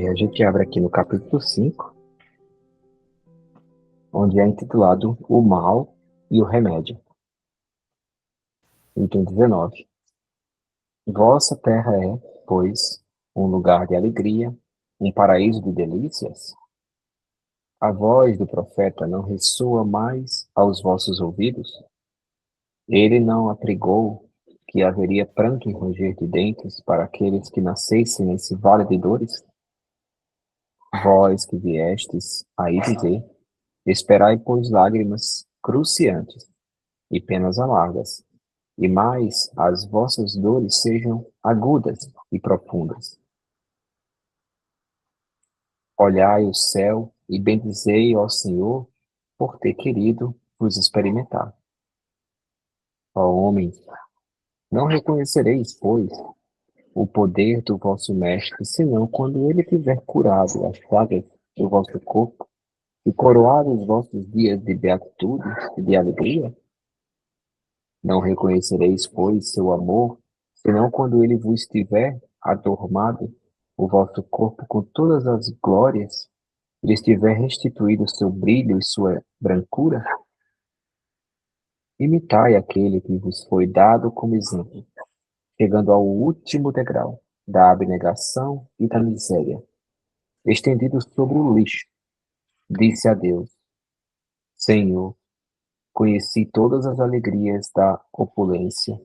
A gente abre aqui no capítulo 5, onde é intitulado O Mal e o Remédio. Item 19. Vossa terra é, pois, um lugar de alegria, um paraíso de delícias? A voz do profeta não ressoa mais aos vossos ouvidos? Ele não apregou que haveria pranto e ranger de dentes para aqueles que nascessem nesse vale de dores? Vós que viestes aí dizer, esperai, pois, lágrimas cruciantes e penas amargas, e mais as vossas dores sejam agudas e profundas. Olhai o céu e bendizei ao Senhor por ter querido vos experimentar. Ó homens, não reconhecereis, pois, o poder do vosso mestre, senão quando ele tiver curado as chagas do vosso corpo e coroado os vossos dias de beatitude e de alegria? Não reconhecereis, pois, seu amor, senão quando ele vos tiver adormado o vosso corpo com todas as glórias, e lhes tiver restituído seu brilho e sua brancura? Imitai aquele que vos foi dado como exemplo, chegando ao último degrau da abnegação e da miséria, estendido sobre o lixo, disse a Deus: Senhor, conheci todas as alegrias da opulência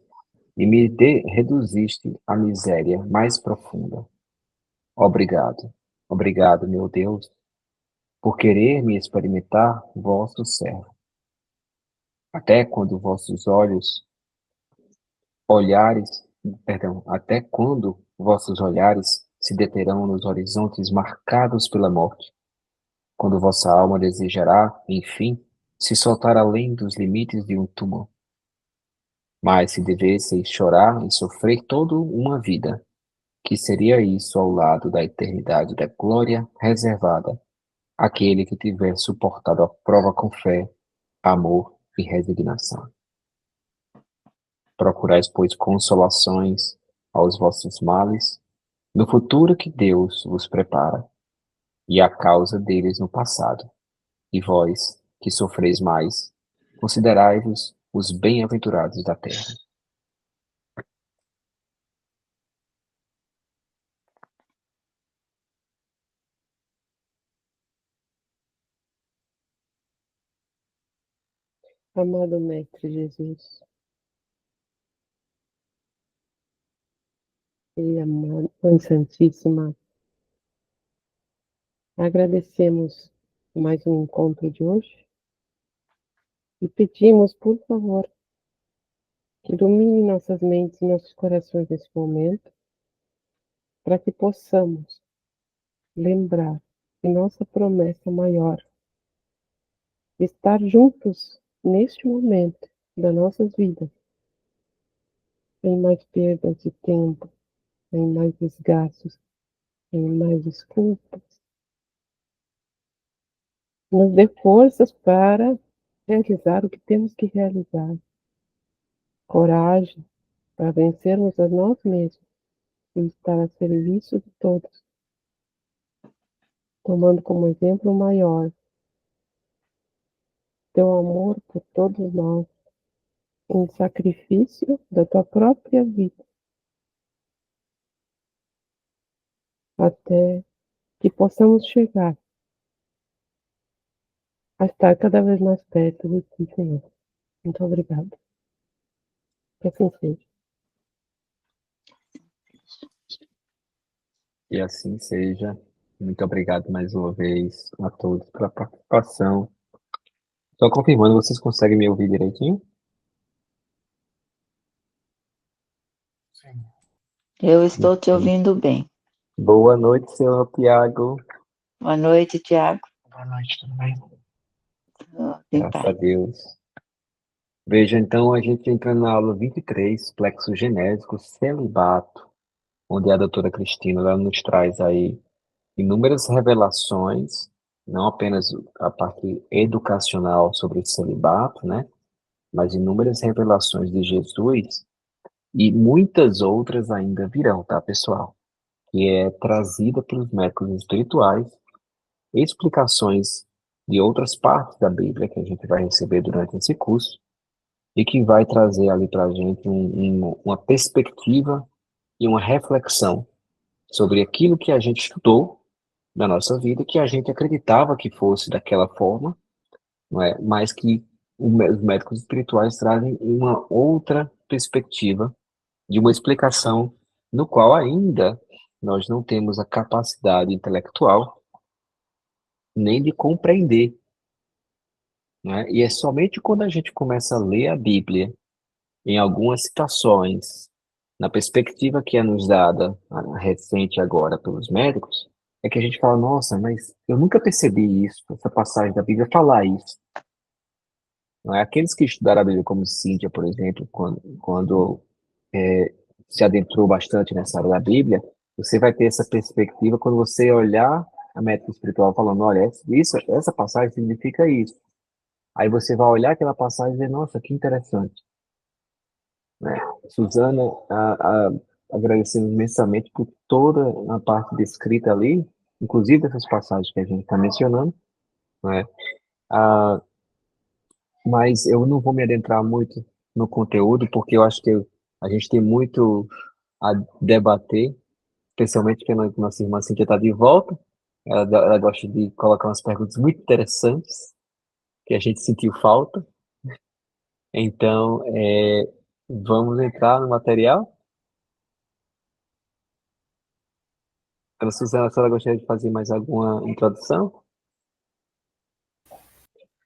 e me reduziste à miséria mais profunda. Obrigado, obrigado, meu Deus, por querer me experimentar, vosso servo. Até quando vossos olhos olhares, até quando vossos olhares se deterão nos horizontes marcados pela morte, quando vossa alma desejará, enfim, se soltar além dos limites de um túmulo. Mas se devesseis chorar e sofrer toda uma vida, que seria isso ao lado da eternidade da glória reservada àquele que tiver suportado a prova com fé, amor e resignação? Procurais, pois, consolações aos vossos males no futuro que Deus vos prepara, e a causa deles no passado. E vós, que sofreis mais, considerai-vos os bem-aventurados da terra. Amado Mestre Jesus, e amada Mãe Santíssima, agradecemos mais um encontro de hoje e pedimos, por favor, que ilumine nossas mentes e nossos corações nesse momento, para que possamos lembrar que nossa promessa maior é estar juntos neste momento das nossas vidas, sem mais perdas de tempo, sem mais desgastos, sem mais desculpas. Nos dê forças para realizar o que temos que realizar, coragem para vencermos a nós mesmos e estar a serviço de todos, tomando como exemplo maior teu amor por todos nós, em sacrifício da tua própria vida, até que possamos chegar a estar cada vez mais perto de ti, Senhor. Muito obrigada. Que assim seja. E assim seja. Muito obrigado mais uma vez a todos pela participação. Só confirmando, vocês conseguem me ouvir direitinho? Eu estou te ouvindo bem. Boa noite, senhor Tiago. Boa noite, Tiago. Boa noite, tudo bem? Graças a Deus. Veja, então, a gente entra na aula 23, plexo genésico, celibato, onde a doutora Cristina ela nos traz aí inúmeras revelações, não apenas a parte educacional sobre o celibato, né? Mas inúmeras revelações de Jesus e muitas outras ainda virão, tá, pessoal? que é trazida pelos médicos espirituais, explicações de outras partes da Bíblia que a gente vai receber durante esse curso e que vai trazer ali para a gente uma perspectiva e uma reflexão sobre aquilo que a gente estudou na nossa vida, que a gente acreditava que fosse daquela forma, não é? Mas que os médicos espirituais trazem uma outra perspectiva de uma explicação no qual ainda nós não temos a capacidade intelectual nem de compreender, né? E é somente quando a gente começa a ler a Bíblia em algumas situações, na perspectiva que é nos dada recente agora pelos médicos, é que a gente fala, nossa, mas eu nunca percebi isso, essa passagem da Bíblia falar isso. Não é? Aqueles que estudaram a Bíblia, como Cíntia, por exemplo, quando se adentrou bastante nessa área da Bíblia, você vai ter essa perspectiva quando você olhar a métrica espiritual falando, olha, essa passagem significa isso. Aí você vai olhar aquela passagem e dizer, nossa, que interessante, né? Suzana, agradecendo imensamente por toda a parte descrita ali, inclusive dessas passagens que a gente está mencionando, né? Ah, mas eu não vou me adentrar muito no conteúdo, porque eu acho que a gente tem muito a debater, especialmente que a nossa irmã Cintia está de volta. Ela gosta de colocar umas perguntas muito interessantes, que a gente sentiu falta. Então, vamos entrar no material. Ana Suzana, a senhora gostaria de fazer mais alguma introdução?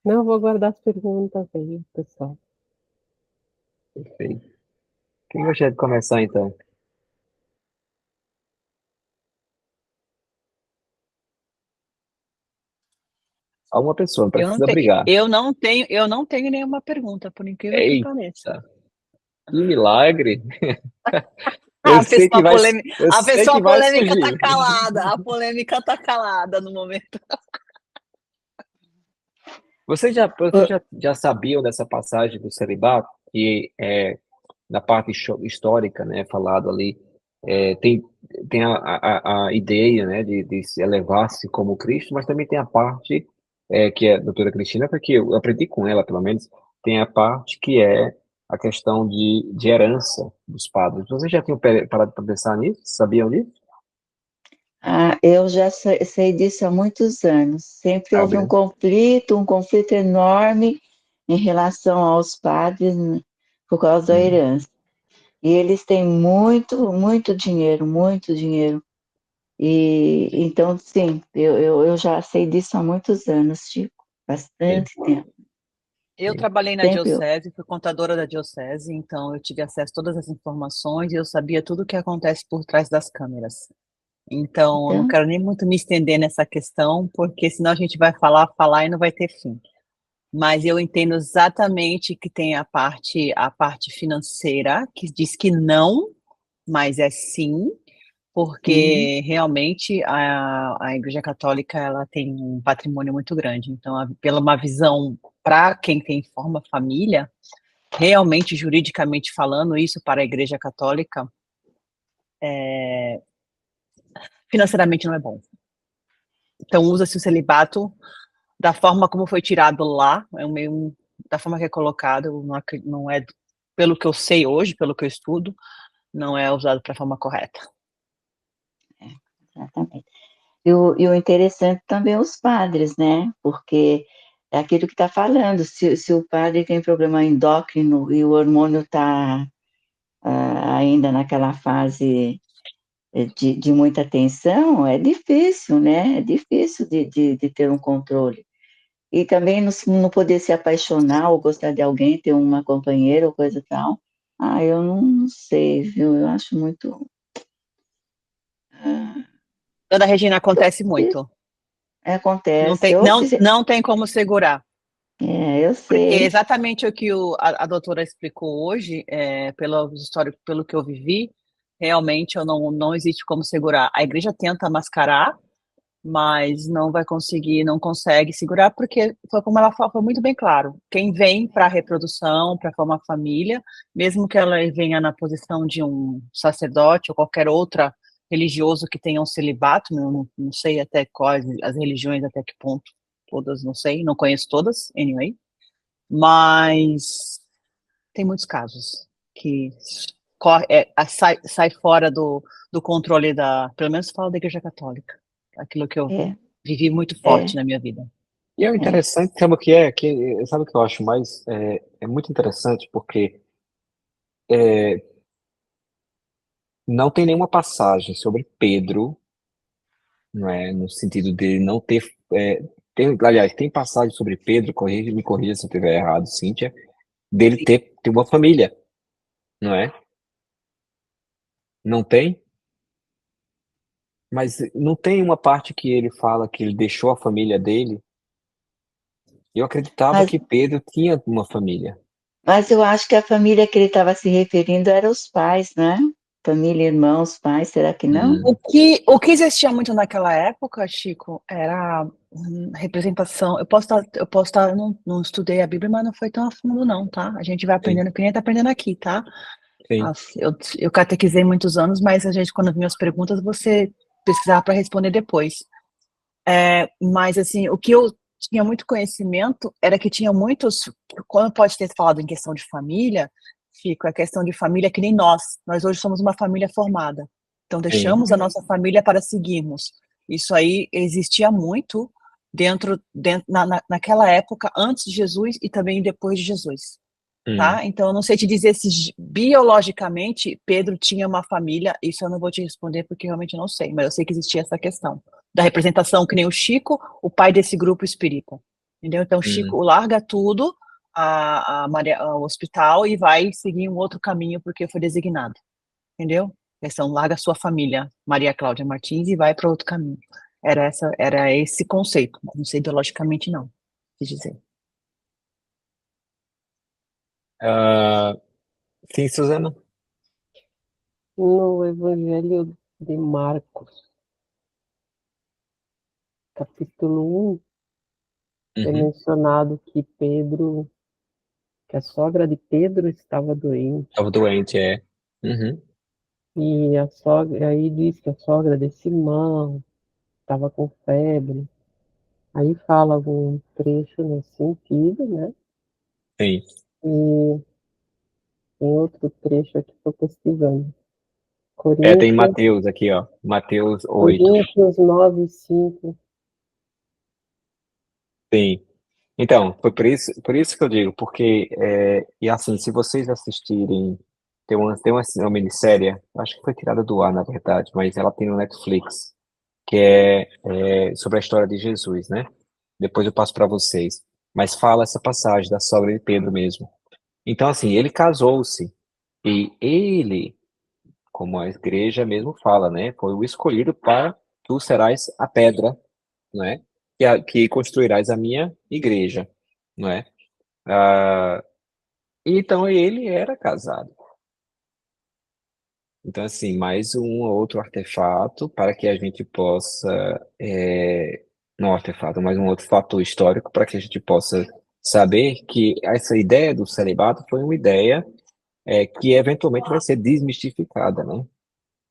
Não, vou guardar as perguntas aí, pessoal. Perfeito. Quem gostaria de começar, então? Só uma pessoa, não Eu não precisa tenho, brigar. eu não tenho nenhuma pergunta, por incrível que pareça. Eita, que milagre! Ah, Eu sei que vai, eu a sei pessoa que vai polêmica tá surgir. calada, a polêmica tá calada no momento. Você já sabiam dessa passagem do celibato, que na parte histórica, né, falado ali, tem a ideia, né, de se elevar-se como Cristo, mas também tem a parte que é a doutora Cristina, porque eu aprendi com ela, pelo menos, tem a parte que é a questão de herança dos padres. Vocês já tinham parado para pensar nisso? Sabiam disso? Ah, eu já sei disso há muitos anos. Sempre houve Sabe, um conflito enorme em relação aos padres, né, por causa da né? herança. E eles têm muito, muito dinheiro, muito dinheiro. E então, sim, eu já sei disso há muitos anos, Chico, bastante tempo. Eu trabalhei na Sempre eu. diocese, fui contadora da diocese, então eu tive acesso a todas as informações e eu sabia tudo o que acontece por trás das câmeras. Então, eu não Então, quero nem muito me estender nessa questão, porque senão a gente vai falar e não vai ter fim. Mas eu entendo exatamente que tem a parte financeira, que diz que não, mas é sim, sim, porque realmente a Igreja Católica ela tem um patrimônio muito grande. Então, pela uma visão para quem tem forma família, realmente juridicamente falando, isso para a Igreja Católica financeiramente não é bom. Então, usa-se o celibato da forma como foi tirado lá, da forma que é colocado, não é, pelo que eu sei hoje, pelo que eu estudo, não é usado para a forma correta. exatamente. E o interessante também é os padres, né? Porque é aquilo que está falando, se o padre tem problema endócrino e o hormônio está ainda naquela fase de muita tensão, é difícil, né? É difícil de ter um controle. E também não poder se apaixonar ou gostar de alguém, ter uma companheira ou coisa e tal. Ah, eu não sei, viu? Eu acho muito. Ah, Dona Regina, acontece muito. acontece. Eu, Não tem como segurar. eu Porque é sei. exatamente o que a doutora explicou hoje, pelo que eu vivi, realmente eu não existe como segurar. A igreja tenta mascarar, mas não vai conseguir, não consegue segurar, porque foi como ela falou, foi muito bem claro. Quem vem para a reprodução, para formar família, mesmo que ela venha na posição de um sacerdote ou qualquer outra religioso que tenha um celibato, não sei até quais as religiões, até que ponto, todas, não sei, não conheço todas, anyway, mas tem muitos casos que sai fora do controle pelo menos falo da Igreja Católica, aquilo que eu É, vivi muito é, forte na minha vida. E é o é. interessante, sabe o que é? Sabe o que eu acho mais? É muito interessante porque é, não tem nenhuma passagem sobre Pedro, não é? No sentido de não ter. Aliás, tem passagem sobre Pedro, me corrija se eu estiver errado, Cíntia, dele ter uma família, não é? Não tem? Mas não tem uma parte que ele fala que ele deixou a família dele. Eu acreditava Mas, que Pedro tinha uma família. mas eu acho que a família que ele estava se referindo era os pais, né? Família, irmãos, pais, será que não? Hum, O que existia muito naquela época, Chico, era representação. Eu não estudei a Bíblia, mas não foi tão a fundo, não, tá? A gente vai sim, aprendendo que nem tá aprendendo aqui, tá? sim. Eu catequizei muitos anos, mas a gente, quando vinha as perguntas, você pesquisava para responder depois. Mas, assim, o que eu tinha muito conhecimento era que tinha muitos. Quando pode ter falado em questão de família, Chico, a questão de família é que nem nós. Nós hoje somos uma família formada. Então, Sim. deixamos a nossa família para seguirmos. Isso aí existia muito naquela época, antes de Jesus e também depois de Jesus. Hum. Tá? Então, eu não sei te dizer se biologicamente Pedro tinha uma família, isso eu não vou te responder porque realmente não sei, mas eu sei que existia essa questão da representação, que nem o Chico, o pai desse grupo espírita, entendeu? Então, o Hum. Chico larga tudo, o hospital, e vai seguir um outro caminho porque foi designado, entendeu? Questão, larga a sua família, Maria Cláudia Martins, e vai para outro caminho. Era esse conceito, mas não sei biologicamente não, quis dizer. Ah, sim, Suzana? No Evangelho de Marcos, capítulo 1, é Uhum. mencionado que a sogra de Pedro estava doente. Tava doente, é. Uhum. E aí diz que a sogra desse irmão estava com febre. Aí fala algum trecho nesse sentido, né? Sim. E tem outro trecho aqui que estou pesquisando. Tem Coríntios, Mateus aqui, ó. Mateus 8. Coríntios 9:5. Sim. Então, foi por isso que eu digo, porque, e assim, se vocês assistirem, tem uma minissérie, acho que foi tirada do ar, na verdade, mas ela tem no Netflix, que é sobre a história de Jesus, né? Depois eu passo para vocês. Mas fala essa passagem da sogra de Pedro mesmo. Então, assim, ele casou-se, e ele, como a igreja mesmo fala, né? Foi o escolhido para tu serás a pedra, não é? Que construirás a minha igreja, não é? Ah, então ele era casado. Então, assim, mais um outro artefato para que a gente possa, não artefato, mas um outro fator histórico para que a gente possa saber que essa ideia do celibato foi uma ideia que eventualmente vai ser desmistificada, né?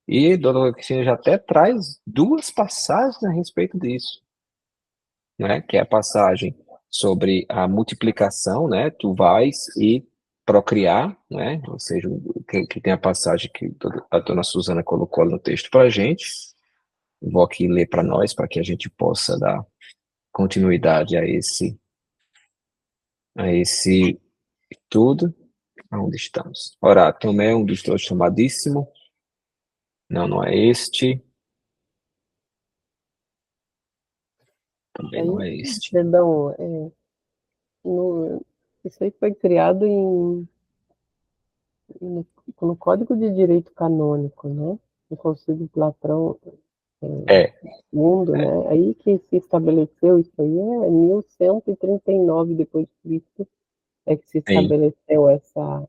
E Dona Cristina já até traz duas passagens a respeito disso, né? Que é a passagem sobre a multiplicação, né? Tu vais e procriar, né? Ou seja, que tem a passagem que a Dona Suzana colocou no texto para a gente. Vou aqui ler para nós, para que a gente possa dar continuidade a esse estudo. Onde estamos? Ora, Tomé, um dos dois chamadíssimo. Não, não é este. Também Aí, não é este. perdão, isso aí foi criado no, no Código de Direito Canônico, né? No Concílio de Platão, É, mundo, né? Aí que se estabeleceu isso aí é 1139 depois de Cristo, é que se sim, estabeleceu essa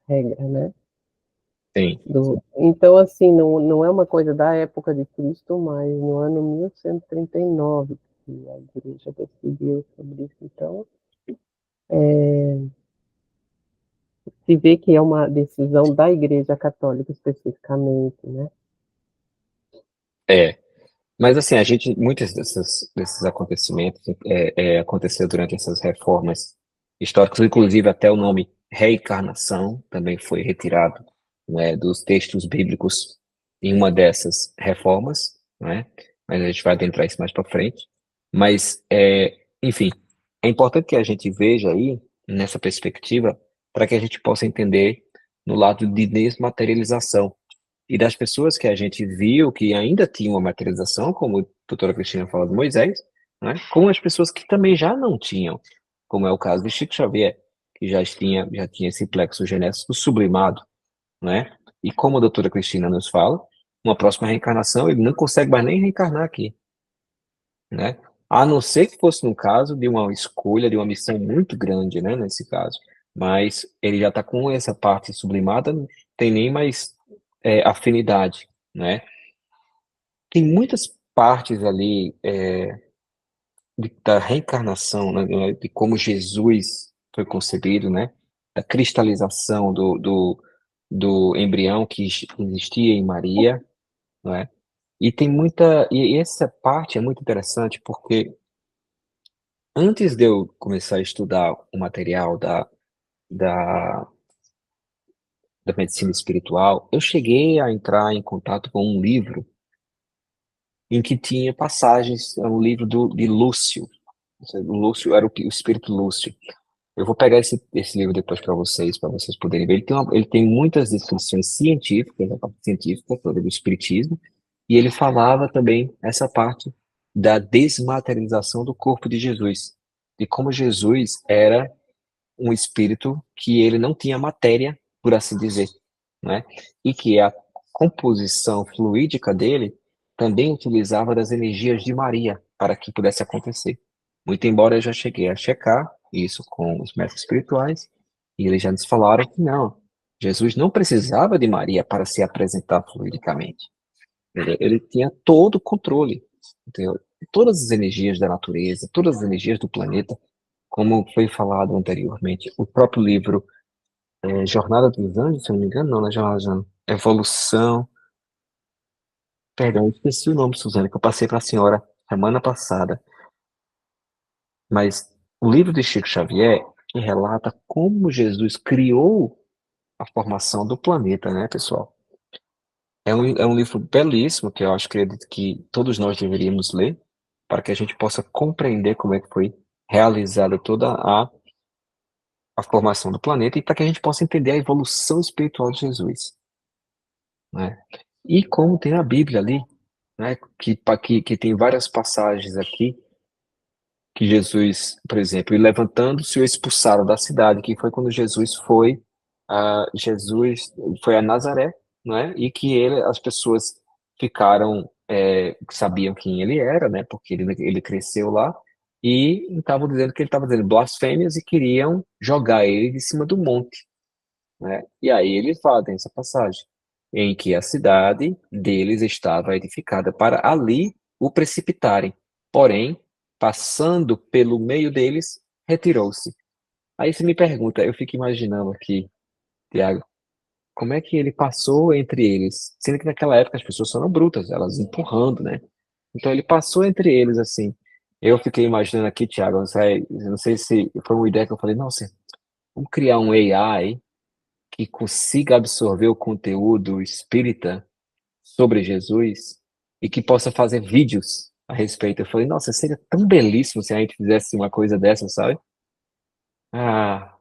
regra, né? sim. Então, assim, não é uma coisa da época de Cristo, mas no ano 1139 que a igreja decidiu sobre isso. Então, se vê que é uma decisão da Igreja Católica especificamente, né? É, mas assim, muitos desses acontecimentos aconteceu durante essas reformas históricas, inclusive até o nome reencarnação também foi retirado, né, dos textos bíblicos em uma dessas reformas, né? Mas a gente vai adentrar isso mais para frente. Mas, enfim, é importante que a gente veja aí nessa perspectiva para que a gente possa entender no lado de desmaterialização e das pessoas que a gente viu que ainda tinham a materialização, como a doutora Cristina fala de Moisés, né? Com as pessoas que também já não tinham, como é o caso de Chico Xavier, que já tinha esse plexo genético sublimado, né? E como a doutora Cristina nos fala, uma próxima reencarnação, ele não consegue mais nem reencarnar aqui, né? A não ser que fosse no caso de uma escolha, de uma missão muito grande, né, nesse caso. Mas ele já está com essa parte sublimada, não tem nem mais afinidade, né? Tem muitas partes ali da reencarnação, né, de como Jesus foi concebido, né? Da cristalização do embrião que existia em Maria, não é? E tem muita, e essa parte é muito interessante porque antes de eu começar a estudar o material da, da medicina espiritual, eu cheguei a entrar em contato com um livro em que tinha passagens, é um livro de Lúcio. O Lúcio era o espírito Lúcio. Eu vou pegar esse livro depois para vocês poderem ver. Ele tem muitas descrições científicas, a parte científica toda do espiritismo, e ele falava também essa parte da desmaterialização do corpo de Jesus, de como Jesus era um espírito que ele não tinha matéria, por assim dizer, né? E que a composição fluídica dele também utilizava das energias de Maria para que pudesse acontecer. Muito embora eu já cheguei a checar isso com os mestres espirituais, e eles já nos falaram que não, Jesus não precisava de Maria para se apresentar fluidicamente. Ele tinha todo o controle, entendeu? Todas as energias da natureza, todas as energias do planeta, como foi falado anteriormente, o próprio livro Jornada dos Anjos, se eu não me engano, não, não é Jornada dos Anjos, Evolução, perdão, eu esqueci o nome, Suzana, que eu passei para a senhora semana passada, mas o livro de Chico Xavier que relata como Jesus criou a formação do planeta, né, pessoal? É um livro belíssimo que eu acho que acredito que todos nós deveríamos ler para que a gente possa compreender como é que foi realizada toda a formação do planeta e para que a gente possa entender a evolução espiritual de Jesus, né? E como tem a Bíblia ali, né, que tem várias passagens aqui que Jesus, por exemplo, e levantando-se o expulsaram da cidade, que foi quando Jesus foi a Nazaré, né? E que as pessoas ficaram, sabiam quem ele era, né? Porque ele cresceu lá e estavam dizendo que ele estava dizendo blasfêmias e queriam jogar ele de cima do monte, né? E aí ele fala, tem essa passagem, em que a cidade deles estava edificada para ali o precipitarem. Porém, passando pelo meio deles, retirou-se. Aí você me pergunta, eu fico imaginando aqui, Tiago, como é que ele passou entre eles? Sendo que naquela época as pessoas foram brutas, elas empurrando, né? Então ele passou entre eles assim. Eu fiquei imaginando aqui, Tiago, não sei se foi uma ideia que eu falei, nossa, vamos criar um AI que consiga absorver o conteúdo espírita sobre Jesus e que possa fazer vídeos a respeito. Eu falei, nossa, seria tão belíssimo se a gente fizesse uma coisa dessa, sabe? Ah,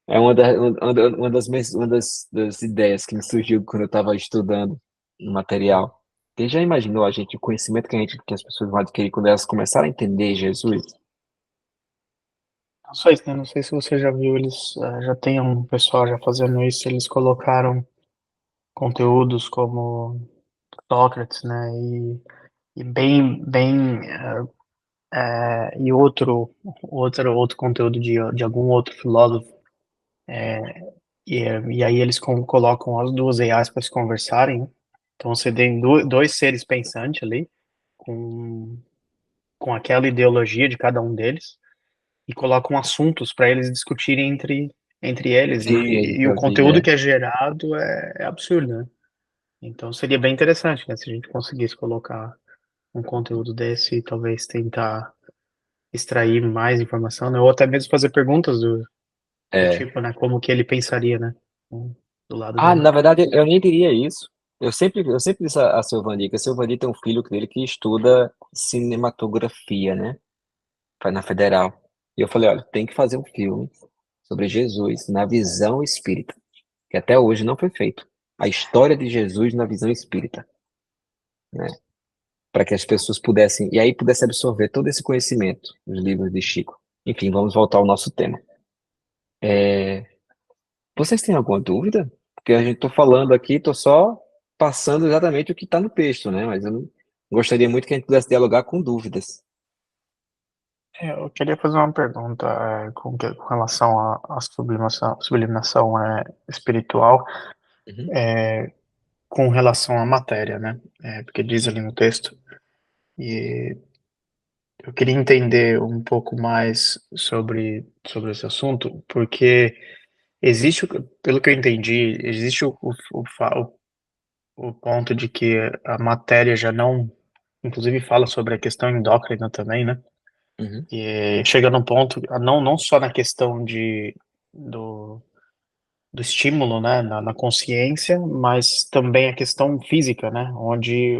é uma das ideias que me surgiu quando eu estava estudando o material. Você já imaginou o conhecimento que as pessoas vão adquirir quando elas começarem a entender Jesus? Só isso, né? Não sei se você já viu, eles já tem um pessoal já fazendo isso, eles colocaram conteúdos como Sócrates, né? E bem, e outro conteúdo de algum outro filósofo. E aí eles colocam as duas AIs para se conversarem, né? Então você tem dois seres pensantes ali, com, com aquela ideologia de cada um deles, e colocam assuntos para eles discutirem entre eles, Sim, e o eu vi, conteúdo que é gerado é absurdo, né? Então seria bem interessante, né, se a gente conseguisse colocar um conteúdo desse e talvez tentar extrair mais informação, né, ou até mesmo fazer perguntas do É. tipo, né, como que ele pensaria, né, do lado dele. Na verdade, eu nem diria isso. Eu sempre disse a seu Vandi que o seu Vandi tem um filho dele que estuda cinematografia, né? Na Federal. E eu falei, olha, tem que fazer um filme sobre Jesus na visão espírita, que até hoje não foi feito. A história de Jesus na visão espírita, né? Para que as pessoas pudessem, e aí pudesse absorver todo esse conhecimento dos livros de Chico. Enfim, vamos voltar ao nosso tema. Vocês têm alguma dúvida? Porque a gente tô falando aqui, tô só passando exatamente o que está no texto, né? Mas eu gostaria muito que a gente pudesse dialogar com dúvidas. Eu queria fazer uma pergunta com relação à sublimação espiritual, Uhum. com relação à matéria, né? Porque diz ali no texto, e eu queria entender um pouco mais sobre esse assunto, porque existe, pelo que eu entendi, existe o ponto de que a matéria já não, inclusive fala sobre a questão endócrina também, né? Uhum. E chega num ponto, não só na questão do estímulo, né, na consciência, mas também a questão física, né, onde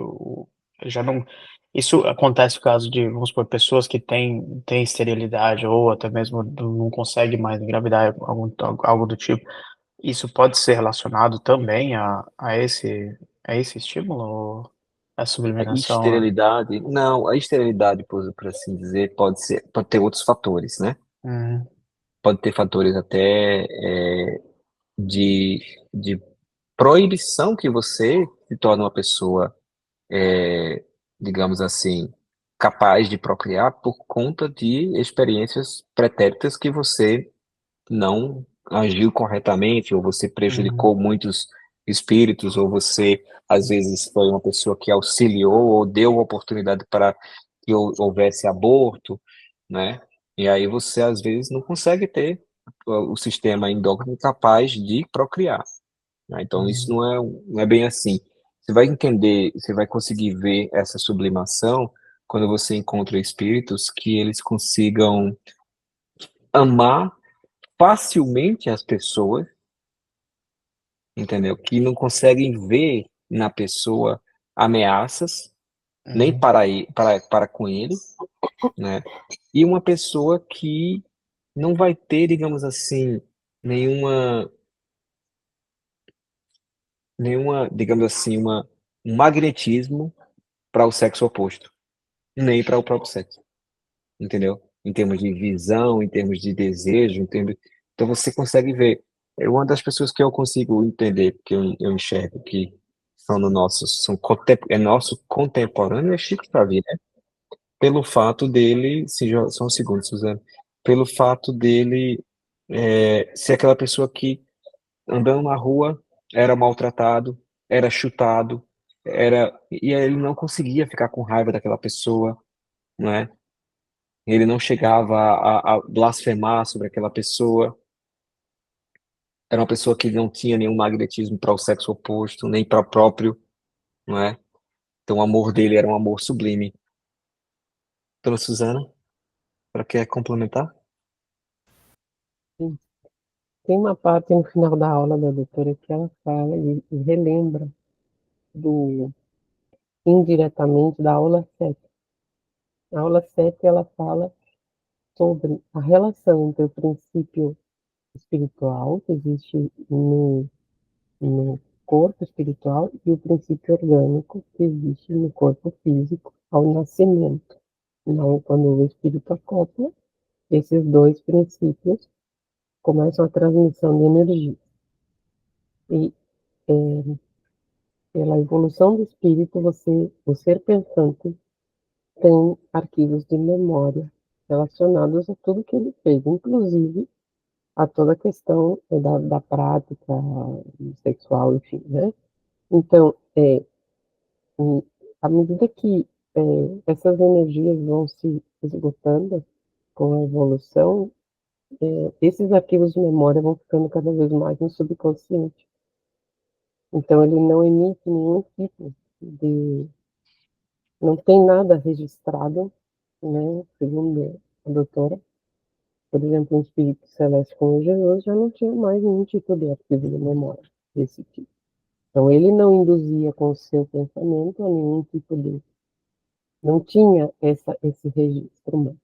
já não. Isso acontece no caso de, vamos supor, pessoas que têm esterilidade ou até mesmo não conseguem mais engravidar, algo do tipo. Isso pode ser relacionado também a esse estímulo, ou a A subliminação? esterilidade, não, a esterilidade, por assim dizer, pode ter outros fatores, né? Hum, Pode ter fatores até de, de proibição que você se torna uma pessoa, digamos assim, capaz de procriar por conta de experiências pretéritas que você não agiu corretamente, ou você hum, prejudicou muitos espíritos, ou você, às vezes, foi uma pessoa que auxiliou ou deu oportunidade para que houvesse aborto, né? E aí você, às vezes, não consegue ter o sistema endócrino capaz de procriar, né? Então, isso hum, não é bem assim. Você vai entender, você vai conseguir ver essa sublimação quando você encontra espíritos que eles consigam amar facilmente as pessoas, entendeu? Que não conseguem ver na pessoa ameaças, nem hum, para com ele, né? E uma pessoa que não vai ter, digamos assim, nenhuma, digamos assim, um magnetismo para o sexo oposto, nem para o próprio sexo, entendeu? Em termos de visão, em termos de desejo, então você consegue ver. É uma das pessoas que eu consigo entender, que eu enxergo que são no nosso, é nosso contemporâneo, é Chico Xavier, né? Pelo fato dele, só um segundo, Suzana, pelo fato dele ser aquela pessoa que andando na rua era maltratado, era chutado, e aí ele não conseguia ficar com raiva daquela pessoa, não é? Ele não chegava a blasfemar sobre aquela pessoa. Era uma pessoa que não tinha nenhum magnetismo para o sexo oposto, nem para o próprio, não é? Então o amor dele era um amor sublime. Dona Suzana, para quer complementar? Sim. Tem uma parte no final da aula da doutora que ela fala e relembra do indiretamente da aula 7. A aula 7 ela fala sobre a relação entre o princípio espiritual que existe no corpo espiritual e o princípio orgânico que existe no corpo físico ao nascimento. Então, quando o espírito acopla, esses dois princípios começam a transmissão de energia. E pela evolução do espírito, o ser pensante, tem arquivos de memória relacionados a tudo que ele fez, inclusive a toda a questão da prática sexual, enfim, né? Então, à medida que essas energias vão se esgotando com a evolução, esses arquivos de memória vão ficando cada vez mais no subconsciente. Então, ele não emite nenhum tipo de... Não tem nada registrado, né, segundo a doutora. Por exemplo, um espírito celeste como Jesus já não tinha mais nenhum tipo de arquivo de memória desse tipo. Então, ele não induzia com o seu pensamento a nenhum tipo de... Não tinha esse registro. Mas,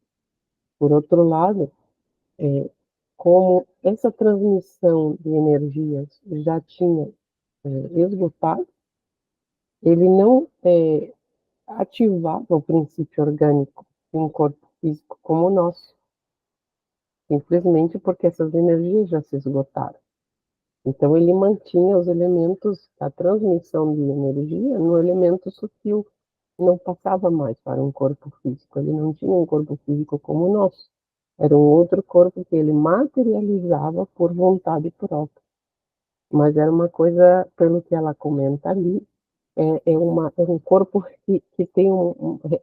por outro lado, como essa transmissão de energias já tinha esgotado, ele não ativava o princípio orgânico de um corpo físico como o nosso, simplesmente porque essas energias já se esgotaram. Então, ele mantinha os elementos da transmissão de energia no elemento sutil, não passava mais para um corpo físico, ele não tinha um corpo físico como o nosso, era um outro corpo que ele materializava por vontade própria. Mas era uma coisa, pelo que ela comenta ali, é um corpo que tem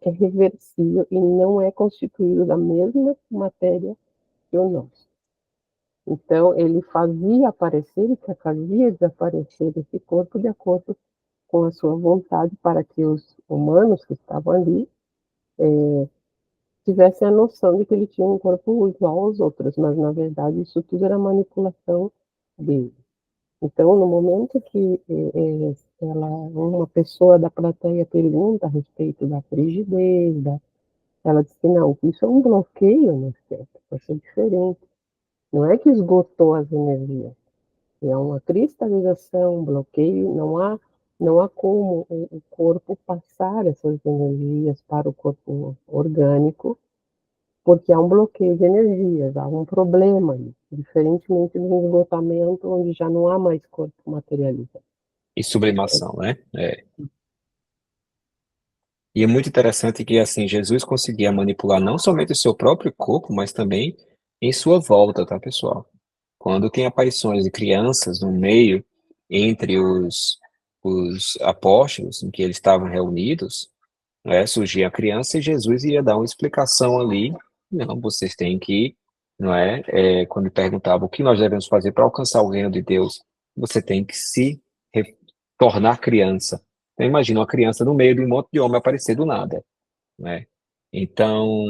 é reversível e não é constituído da mesma matéria que o nosso. Então, ele fazia aparecer e fazia desaparecer esse corpo de acordo com a sua vontade, para que os humanos que estavam ali tivessem a noção de que ele tinha um corpo igual aos outros, mas, na verdade, isso tudo era manipulação dele. Então, no momento que uma pessoa da plateia pergunta a respeito da frigidez, ela diz que não, isso é um bloqueio no centro, vai ser diferente. Não é que esgotou as energias, é uma cristalização, um bloqueio, não há como o corpo passar essas energias para o corpo orgânico, porque há um bloqueio de energias, há um problema aí, diferentemente do esgotamento, onde já não há mais corpo materializado. E sublimação, né? E é muito interessante que, assim, Jesus conseguia manipular não somente o seu próprio corpo, mas também em sua volta, tá, pessoal? Quando tem aparições de crianças no meio, entre os apóstolos, em que eles estavam reunidos, né, surgia a criança e Jesus ia dar uma explicação ali. Não, vocês têm que, não é? Quando perguntava o que nós devemos fazer para alcançar o reino de Deus, você tem que se tornar criança. Então, imagina uma criança no meio de um monte de homem aparecer do nada, né? Então,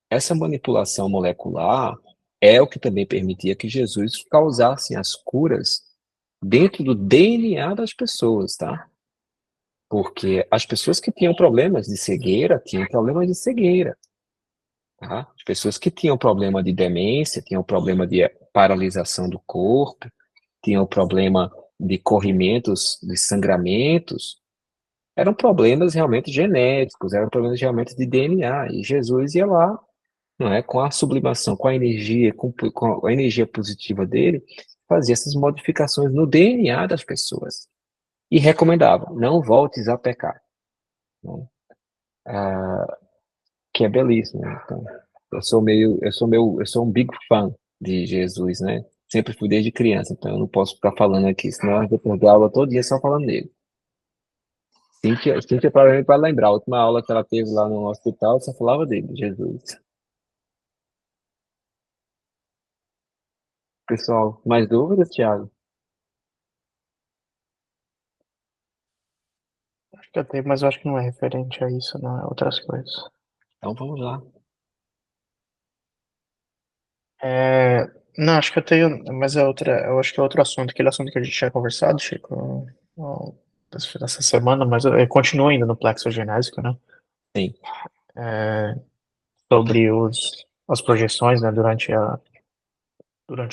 essa manipulação molecular é o que também permitia que Jesus causasse as curas dentro do DNA das pessoas, tá? Porque as pessoas que tinham problemas de cegueira tinham problemas de cegueira, tá? As pessoas que tinham problema de demência, tinham problema de paralisação do corpo, tinham problema de corrimentos, de sangramentos, eram problemas realmente genéticos, eram problemas realmente de DNA. E Jesus ia lá, não é, com a sublimação, com a energia, com a energia positiva dele, fazia essas modificações no DNA das pessoas. E recomendava, não voltes a pecar, né? Que é belíssimo, né? Então, eu sou um big fã de Jesus, né? Sempre fui desde criança, então eu não posso ficar falando aqui, senão eu vou perder a aula todo dia só falando dele. Cíntia provavelmente vai lembrar, a última aula que ela teve lá no hospital só falava dele, Jesus. Pessoal, mais dúvidas, Thiago? Acho que eu tenho, mas eu acho que não é referente a isso, não, é outras coisas. Então vamos lá. Não, acho que eu tenho, mas eu acho que é outro assunto, aquele assunto que a gente tinha conversado, Chico, ó, essa semana, mas eu continuo ainda no plexo genésico, né? Sim, Sobre as projeções, né, durante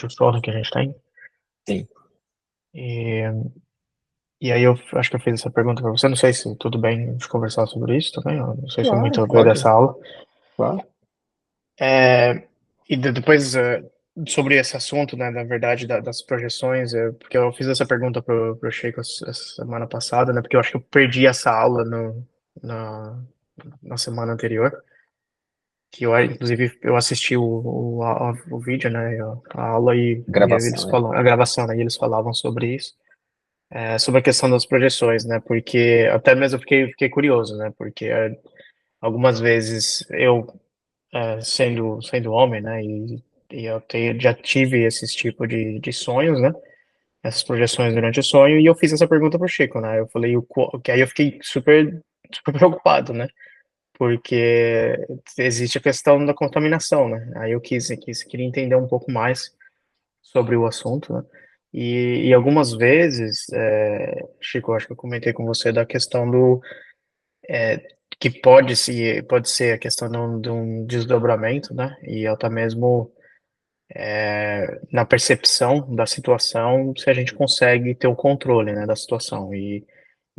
o sono que a gente tem. sim, E, e aí eu acho que eu fiz essa pergunta para você, não sei se tudo bem de conversar sobre isso também, eu não sei se é muito claro, a ver pode, dessa aula. claro. E depois, sobre esse assunto, né, na verdade, das projeções, porque eu fiz essa pergunta pro Chico essa semana passada, né, porque eu acho que eu perdi essa aula na, na semana anterior, que eu, inclusive, eu assisti o vídeo, né, a aula e eles Gravação, né? falam, a gravação, né, e eles falavam sobre isso, sobre a questão das projeções, né, porque até mesmo eu fiquei curioso, né, porque algumas vezes eu sendo homem, né, e eu já tive esses tipos de sonhos, né, essas projeções durante o sonho, e eu fiz essa pergunta pro Chico, né? Eu falei, que aí eu fiquei super, super preocupado, né? Porque existe a questão da contaminação, né? Aí eu queria entender um pouco mais sobre o assunto, né? E algumas vezes, Chico, acho que eu comentei com você da questão que pode ser a questão de um desdobramento, né? E até mesmo na percepção da situação, se a gente consegue ter o controle, né, da situação e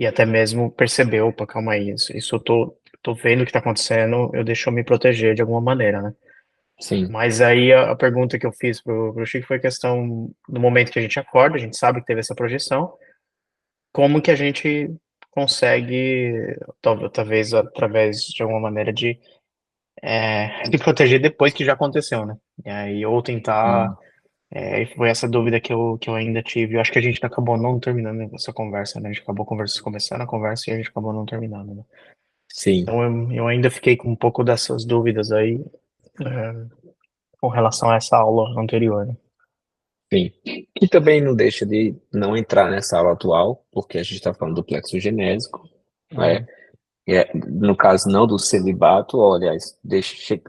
até mesmo perceber, opa, calma aí, isso tô vendo o que está acontecendo, eu deixo eu me proteger de alguma maneira, né? Sim. Mas aí a pergunta que eu fiz pro Chico foi a questão do momento que a gente acorda, a gente sabe que teve essa projeção, como que a gente consegue, talvez através de alguma maneira de se proteger depois que já aconteceu, né? E aí, ou tentar. Hum, E foi essa dúvida que eu ainda tive. Eu acho que a gente acabou não terminando essa conversa, né? A gente acabou começando a conversa e a gente acabou não terminando, né? sim, Então eu ainda fiquei com um pouco dessas dúvidas aí, com relação a essa aula anterior, né? sim. E também não deixa de não entrar nessa aula atual, porque a gente está falando do plexo genésico, né? Uhum, No caso, não do celibato, ou, aliás,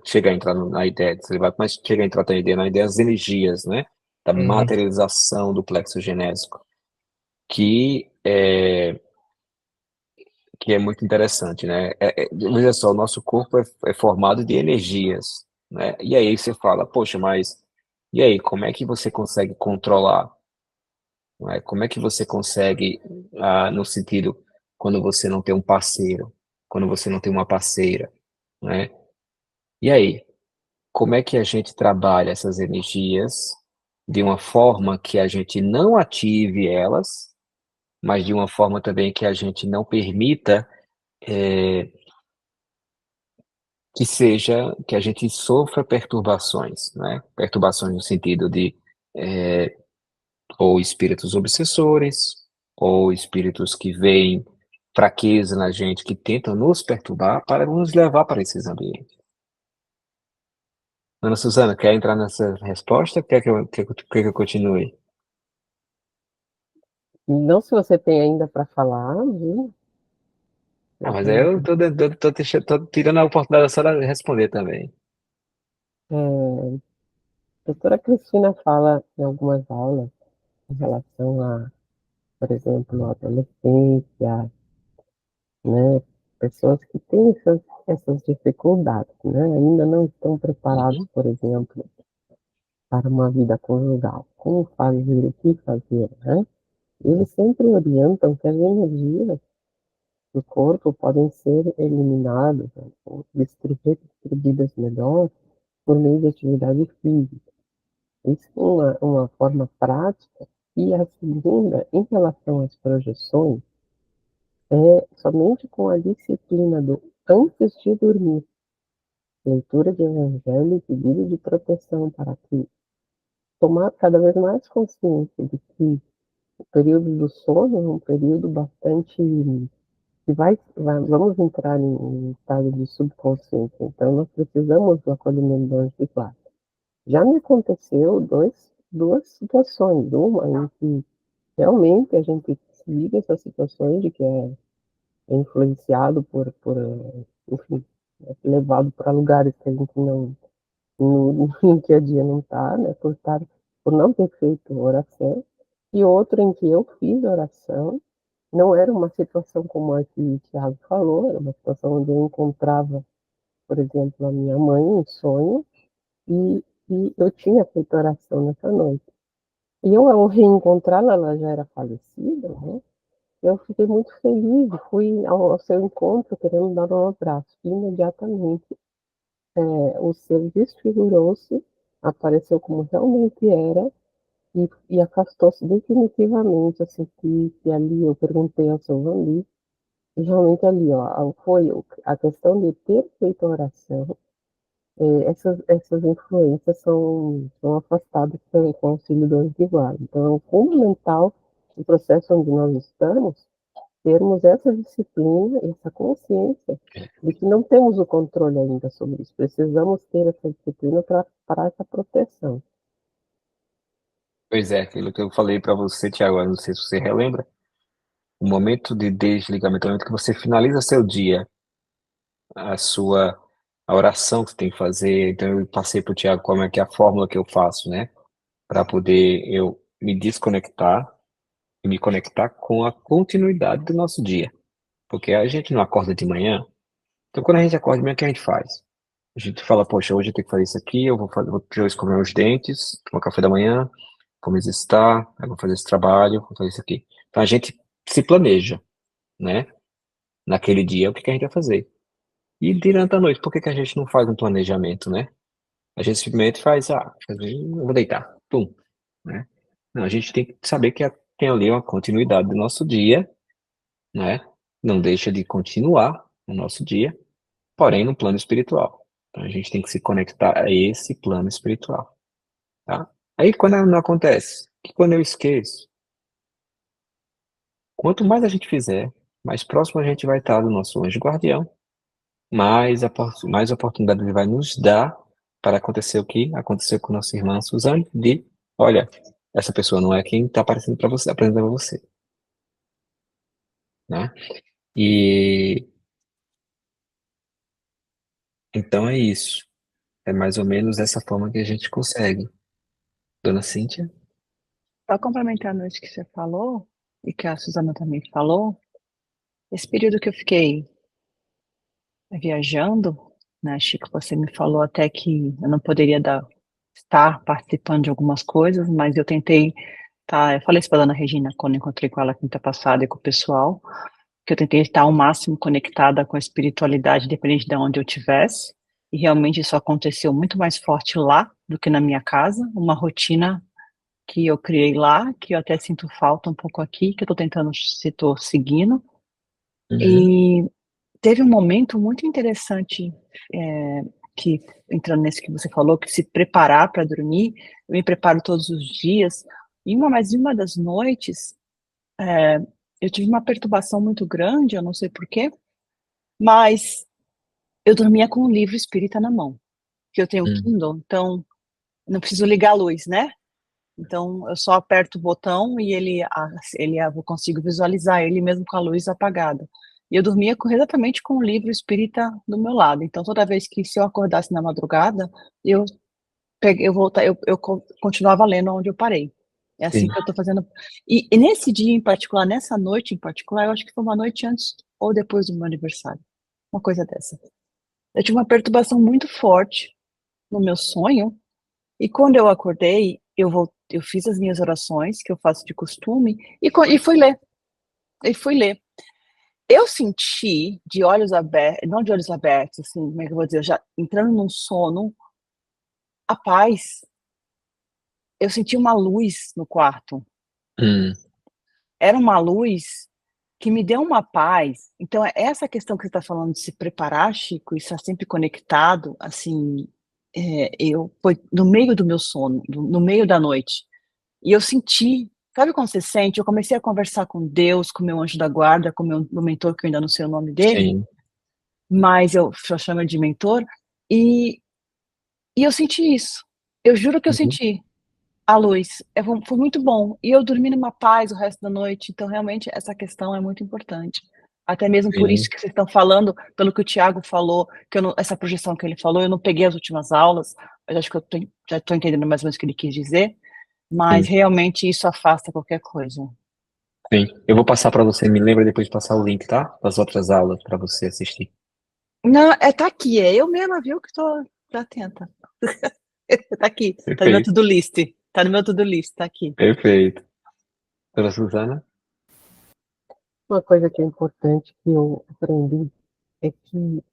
chega a entrar na ideia de celibato, mas chega a entrar também na ideia das energias, né? Da uhum, materialização do plexo genésico, que que é muito interessante, né? Veja só, o nosso corpo é formado de energias, né? E aí você fala, poxa, mas e aí, como é que você consegue controlar? Não é? Como é que você consegue, no sentido, quando você não tem um parceiro, quando você não tem uma parceira, né? E aí, como é que a gente trabalha essas energias de uma forma que a gente não ative elas, mas de uma forma também que a gente não permita que a gente sofra perturbações, né? Perturbações no sentido de ou espíritos obsessores, ou espíritos que veem fraqueza na gente, que tentam nos perturbar para nos levar para esses ambientes. Ana Suzana, quer entrar nessa resposta? Quer que eu continue? Não, se você tem ainda para falar, viu? Ah, mas aí eu tô tirando a oportunidade da senhora responder também. A doutora Cristina fala em algumas aulas em relação a, por exemplo, a adolescência, né? Pessoas que têm essas dificuldades, né? Ainda não estão preparados, Uhum, por exemplo, para uma vida conjugal. Como fazer, o que fazer, né? Eles sempre orientam que as energias do corpo podem ser eliminadas, né, ou distribuídas melhor por meio de atividade física. Isso é uma forma prática. E a segunda, em relação às projeções, é somente com a disciplina do antes de dormir, leitura de evangelho e pedido de proteção para que tomar cada vez mais consciência de que o período do sono é um período bastante que vamos entrar em estado de subconsciência. Então, nós precisamos do acolhimento do anjo de guarda. Já me aconteceu duas situações. Uma em que realmente a gente vive essas situações de que é influenciado enfim, é levado para lugares que a gente não, no dia a dia não está, né, por não ter feito oração. E outra em que eu fiz oração, não era uma situação como a que o Thiago falou, era uma situação onde eu encontrava, por exemplo, a minha mãe em sonho, e eu tinha feito oração nessa noite. E eu, ao reencontrá-la, ela já era falecida, né? Eu fiquei muito feliz, fui ao seu encontro querendo dar um abraço. E imediatamente o ser desfigurou-se, apareceu como realmente era e afastou-se definitivamente. Assim, que ali eu perguntei ao seu Vandi, e realmente ali, ó, foi a questão de ter feito a oração. Essas influências são afastadas com o auxílio do anjo de guarda. Então, é fundamental no processo onde nós estamos termos essa disciplina, essa consciência de que não temos o controle ainda sobre isso. Precisamos ter essa disciplina para essa proteção. Pois é, aquilo que eu falei para você, Tiago, eu não sei se você relembra, o momento de desligamento, é o momento que você finaliza seu dia, a sua a oração que você tem que fazer. Então eu passei para o Tiago como é que é a fórmula que eu faço, né, para poder eu me desconectar e me conectar com a continuidade do nosso dia, porque a gente não acorda de manhã. Então quando a gente acorda de manhã, o que a gente faz? A gente fala, poxa, hoje eu tenho que fazer isso aqui, eu vou fazer, vou escovar meus dentes, tomar café da manhã, vou me exercitar, eu vou fazer esse trabalho, vou fazer isso aqui. Então a gente se planeja, né? Naquele dia, o que que a gente vai fazer. E durante a noite, por que que a gente não faz um planejamento, né? A gente simplesmente faz, eu vou deitar, pum, né? Não, a gente tem que saber que tem ali uma continuidade do nosso dia, né? Não deixa de continuar o nosso dia, porém no plano espiritual. Então a gente tem que se conectar a esse plano espiritual, tá? Aí quando não acontece, que quando eu esqueço, quanto mais a gente fizer, mais próximo a gente vai estar do nosso anjo guardião, mais oportunidade ele vai nos dar para acontecer o que aconteceu com nossa irmã Suzane, de, olha, essa pessoa não é quem está aparecendo para você, apresentando a você, né? E então é isso. É mais ou menos dessa forma que a gente consegue. Dona Cíntia? Só complementando isso que você falou, e que a Suzana também falou, esse período que eu fiquei viajando, né, Chico, você me falou até que eu não poderia estar participando de algumas coisas, mas eu tentei, tá, eu falei isso para a dona Regina quando eu encontrei com ela quinta passada e com o pessoal, que eu tentei estar ao máximo conectada com a espiritualidade, independente de onde eu estivesse, e realmente isso aconteceu muito mais forte lá do que na minha casa, uma rotina que eu criei lá, que eu até sinto falta um pouco aqui, que eu estou tentando, se estou seguindo, Uhum, e teve um momento muito interessante, que, entrando nesse que você falou, que se preparar para dormir, eu me preparo todos os dias, mas em uma das noites, é, eu tive uma perturbação muito grande, eu não sei por quê, mas eu dormia com um livro espírita na mão, que eu tenho uhum, Kindle, então não preciso ligar a luz, né? Então eu só aperto o botão e eu consigo visualizar ele mesmo com a luz apagada. E eu dormia exatamente com o livro espírita do meu lado. Então toda vez que se eu acordasse na madrugada, eu continuava lendo onde eu parei. É assim sim. que eu estou fazendo. E nesse dia em particular, nessa noite em particular, eu acho que foi uma noite antes ou depois do meu aniversário. Uma coisa dessa. Eu tive uma perturbação muito forte no meu sonho, e quando eu acordei, eu fiz as minhas orações, que eu faço de costume, e fui ler. E fui ler. Eu senti de olhos abertos, não de olhos abertos, assim, como é que eu vou dizer, já entrando num sono, a paz. Eu senti uma luz no quarto. Hum, Era uma luz que me deu uma paz. Então, essa questão que você está falando de se preparar, Chico, e estar sempre conectado, assim, foi no meio do meu sono, no meio da noite. E eu senti, sabe quando você sente? Eu comecei a conversar com Deus, com meu anjo da guarda, com meu mentor, que eu ainda não sei o nome dele, sim. mas eu só chamo ele de mentor, e, e eu senti isso. Eu juro que eu Uhum, senti a luz. Foi muito bom. E eu dormi numa paz o resto da noite, então realmente essa questão é muito importante. Até mesmo por isso sim, que vocês estão falando, pelo que o Tiago falou, essa projeção que ele falou, eu não peguei as últimas aulas, mas acho que já estou entendendo mais ou menos o que ele quis dizer, mas sim, realmente isso afasta qualquer coisa. sim. Eu vou passar para você, me lembra depois de passar o link, tá? Das outras aulas para você assistir. Não, tá aqui, é eu mesma, viu, que tô atenta. Tá aqui, tá no meu Perfeito, to-do list. Tá no meu to-do list, tá aqui. perfeito. Dona Suzana? Uma coisa que é importante que eu aprendi é que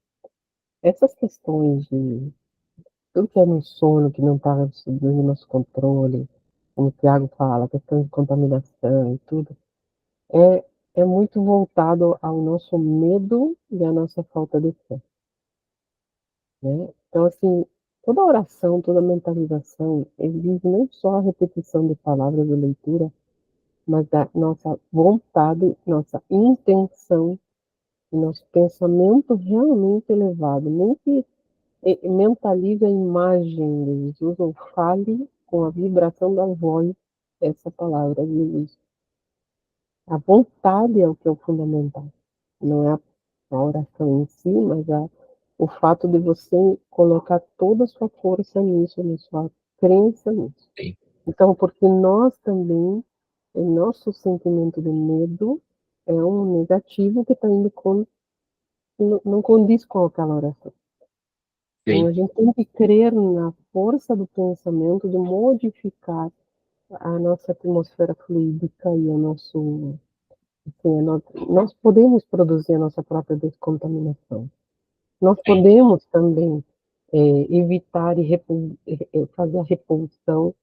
essas questões de tudo que é no sono, que não está sob o nosso controle, como o Tiago fala, questão de contaminação e tudo, é, é muito voltado ao nosso medo e à nossa falta de fé, né? Então, assim, toda oração, toda mentalização, exige não só a repetição de palavras de leitura, mas da nossa vontade, nossa intenção, e nosso pensamento realmente elevado, nem que mentalize a imagem de Jesus ou fale com a vibração da voz essa palavra de luz. A vontade é o que é o fundamental. Não é a oração em si, mas o fato de você colocar toda a sua força nisso, na sua crença nisso. Sim. Então, porque nós também, o nosso sentimento de medo é um negativo que está indo não condiz com aquela oração. Então, a Sim. gente tem que crer na força do pensamento de modificar a nossa atmosfera fluídica e o nosso. Assim, nós podemos produzir a nossa própria descontaminação. Nós Sim. podemos também evitar e fazer a repulsão.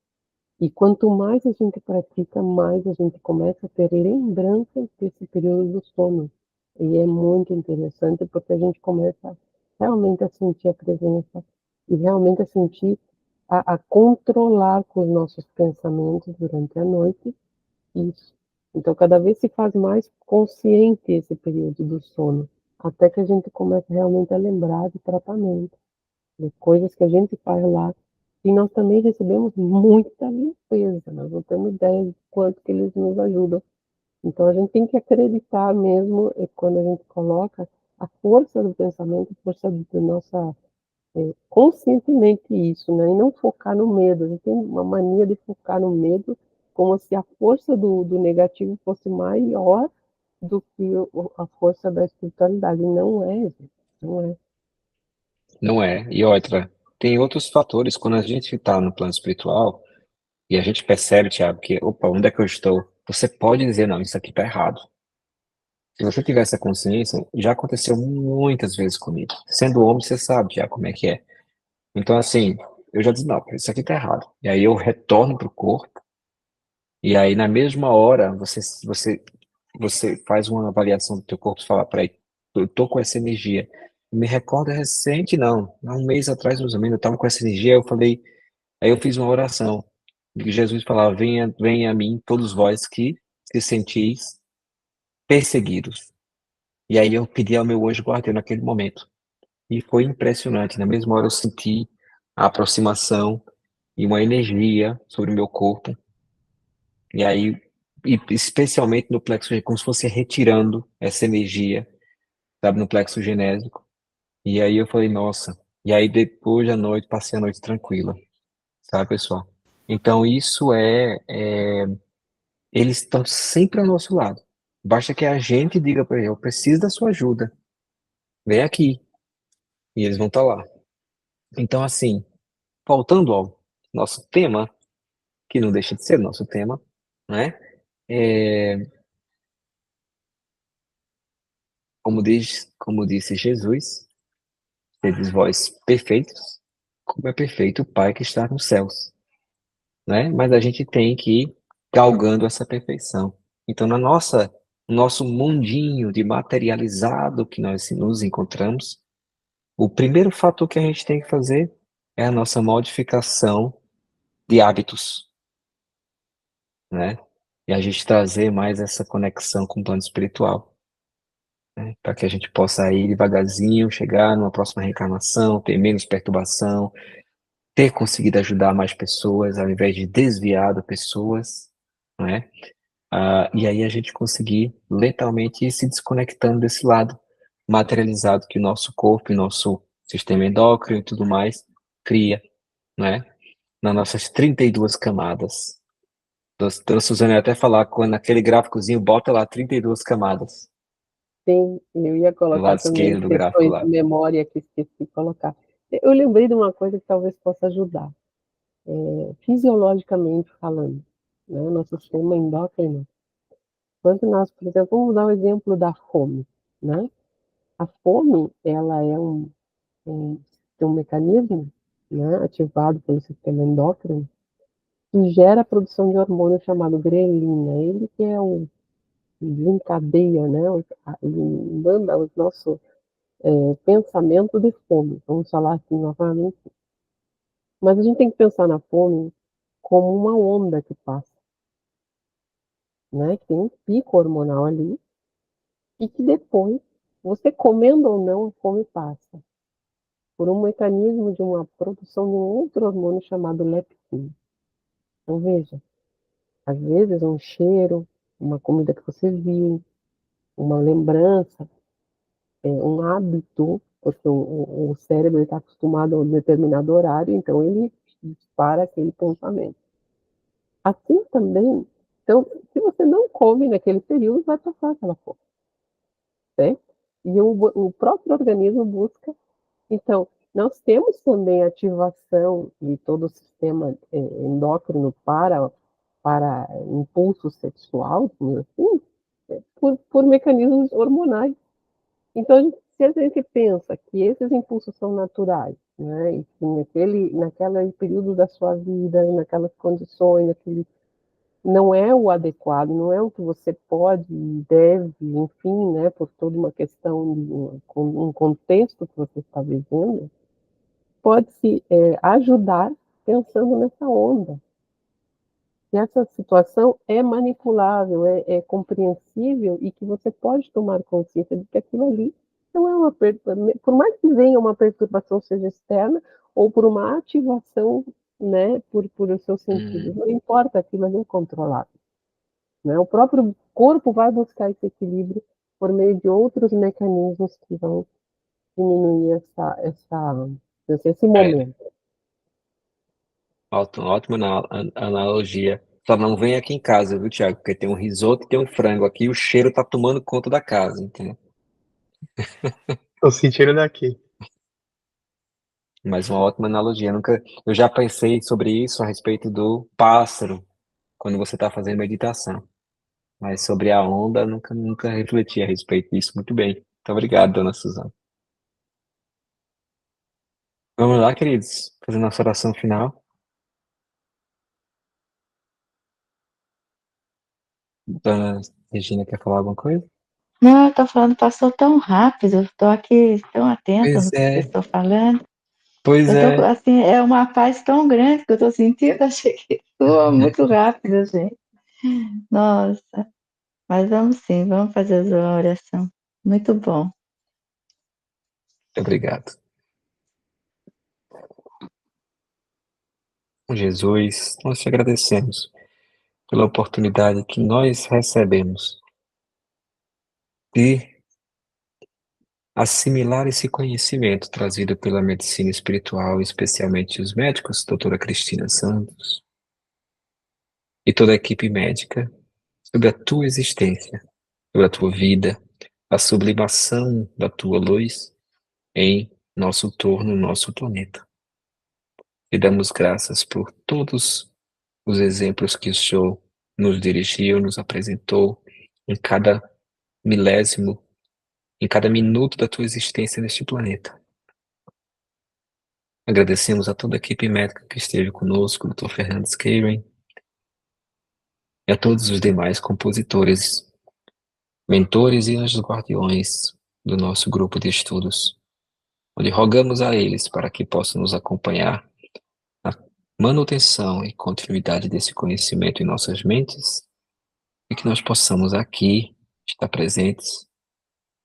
E quanto mais a gente pratica, mais a gente começa a ter lembranças desse período do sono. E é muito interessante porque a gente começa realmente a sentir a presença e realmente a sentir, a controlar com os nossos pensamentos durante a noite isso. Então, cada vez se faz mais consciente esse período do sono, até que a gente começa realmente a lembrar de tratamento, de coisas que a gente faz lá. E nós também recebemos muita limpeza, nós não temos ideia de quanto que eles nos ajudam. Então, a gente tem que acreditar mesmo quando a gente coloca a força do pensamento, a força da nossa conscientemente isso, né? E não focar no medo. A gente tem uma mania de focar no medo como se a força do negativo fosse maior do que a força da espiritualidade. Não é, gente. Não é. Não é. E outra, tem outros fatores. Quando a gente está no plano espiritual e a gente percebe, Tiago, que, opa, onde é que eu estou? Você pode dizer, não, isso aqui está errado. Se você tiver essa consciência, já aconteceu muitas vezes comigo. Sendo homem, você sabe já como é que é. Então, assim, eu já disse, não, isso aqui tá errado. E aí eu retorno pro corpo, e aí na mesma hora você faz uma avaliação do teu corpo e fala, peraí, eu tô com essa energia. Me recordo recente, não, há um mês atrás, mais ou menos, eu estava com essa energia, eu falei, aí eu fiz uma oração, e Jesus falava, venha a mim, todos vós que se sentis perseguidos. E aí eu pedi ao meu anjo guardião naquele momento. E foi impressionante. Na mesma hora eu senti a aproximação e uma energia sobre o meu corpo. E aí, e especialmente no plexo, como se fosse retirando essa energia, sabe, no plexo genésico. E aí eu falei, nossa. E aí depois da noite, passei a noite tranquila, sabe, pessoal? Então isso eles estão sempre ao nosso lado. Basta que a gente diga para eles, eu preciso da sua ajuda. Vem aqui. E eles vão estar lá. Então, assim, voltando ao nosso tema, que não deixa de ser nosso tema, né? É, como disse Jesus, sedes vós perfeitos, como é perfeito o Pai que está nos céus, né? Mas a gente tem que ir galgando essa perfeição. Então, no nosso mundinho de materializado que nós nos encontramos, o primeiro fator que a gente tem que fazer é a nossa modificação de hábitos, né? E a gente trazer mais essa conexão com o plano espiritual, né? Para que a gente possa ir devagarzinho, chegar numa próxima reencarnação, ter menos perturbação, ter conseguido ajudar mais pessoas, ao invés de desviar das pessoas, né? E aí a gente conseguir lentamente ir se desconectando desse lado materializado que o nosso corpo, o nosso sistema endócrino e tudo mais cria, né? Nas nossas 32 camadas. Dona Suzana ia até falar, quando naquele gráficozinho, bota lá 32 camadas, Sim, eu ia do colocar lado também esquerdo do gráfico questões de lá. memória que esqueci de colocar. Eu lembrei de uma coisa que talvez possa ajudar, fisiologicamente falando, né? O nosso sistema endócrino. Quando nós, por exemplo, vamos dar o exemplo da fome, né? A fome, ela é um mecanismo, né, ativado pelo sistema endócrino, que gera a produção de hormônio chamado grelina. Ele que é o desencadeia, né, ele manda o nosso pensamento de fome, vamos falar assim novamente. Mas a gente tem que pensar na fome como uma onda que passa, né, que tem um pico hormonal ali, e que depois, você comendo ou não, a fome passa por um mecanismo de uma produção de um outro hormônio chamado leptina. Então, veja, Às vezes, um cheiro, uma comida que você viu, uma lembrança, um hábito, porque o cérebro está acostumado a um determinado horário, então ele dispara aquele pensamento. Assim também, então, se você não come naquele período, vai passar aquela fome, certo? E o próprio organismo busca. Então, nós temos também ativação de todo o sistema endócrino para impulso sexual, assim, por mecanismos hormonais. Então, se a gente pensa que esses impulsos são naturais, né, e que naquele período da sua vida, naquelas condições, não é o adequado, não é o que você pode e deve, enfim, né, por toda uma questão, um contexto que você está vivendo, pode se ajudar pensando nessa onda. E essa situação é manipulável, é compreensível e que você pode tomar consciência de que aquilo ali não é uma perturbação, por mais que venha uma perturbação, seja externa, ou por uma ativação, né, por os seus sentidos, não importa, aquilo ali é controlado. Né? O próprio corpo vai buscar esse equilíbrio por meio de outros mecanismos que vão diminuir esse momento. Ótima analogia. Só não vem aqui em casa, viu, Thiago? Porque tem um risoto e tem um frango aqui e o cheiro tá tomando conta da casa, entendeu? Tô sentindo daqui. Mas uma ótima analogia. Eu já pensei sobre isso a respeito do pássaro, quando você está fazendo meditação. Mas sobre a onda, eu nunca refleti a respeito disso. Muito bem. Muito obrigado, dona Suzana. Vamos lá, queridos, fazer nossa oração final. Dona Regina, quer falar alguma coisa? Não, eu tô falando, passou tão rápido, eu tô aqui tão atenta Pois no que vocês é, estão falando. pois Eu tô, é. assim, é uma paz tão grande que eu tô sentindo, achei que soa muito rápido, gente. Nossa, mas vamos sim, vamos fazer a oração. Muito bom. Obrigado. Jesus, nós te agradecemos pela oportunidade que nós recebemos de assimilar esse conhecimento trazido pela medicina espiritual, especialmente os médicos, doutora Cristina Santos, e toda a equipe médica, sobre a tua existência, sobre a tua vida, a sublimação da tua luz em nosso torno, nosso planeta. E damos graças por todos os exemplos que o Senhor nos dirigiu, nos apresentou em cada milésimo, em cada minuto da tua existência neste planeta. Agradecemos a toda a equipe médica que esteve conosco, o Dr. Fernandes Keiren, e a todos os demais compositores, mentores e anjos guardiões do nosso grupo de estudos, onde rogamos a eles para que possam nos acompanhar na manutenção e continuidade desse conhecimento em nossas mentes e que nós possamos aqui estar presentes,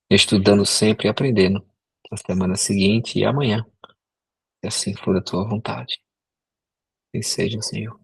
estudando sempre e aprendendo na semana seguinte e amanhã, se assim for a tua vontade. E seja, Senhor.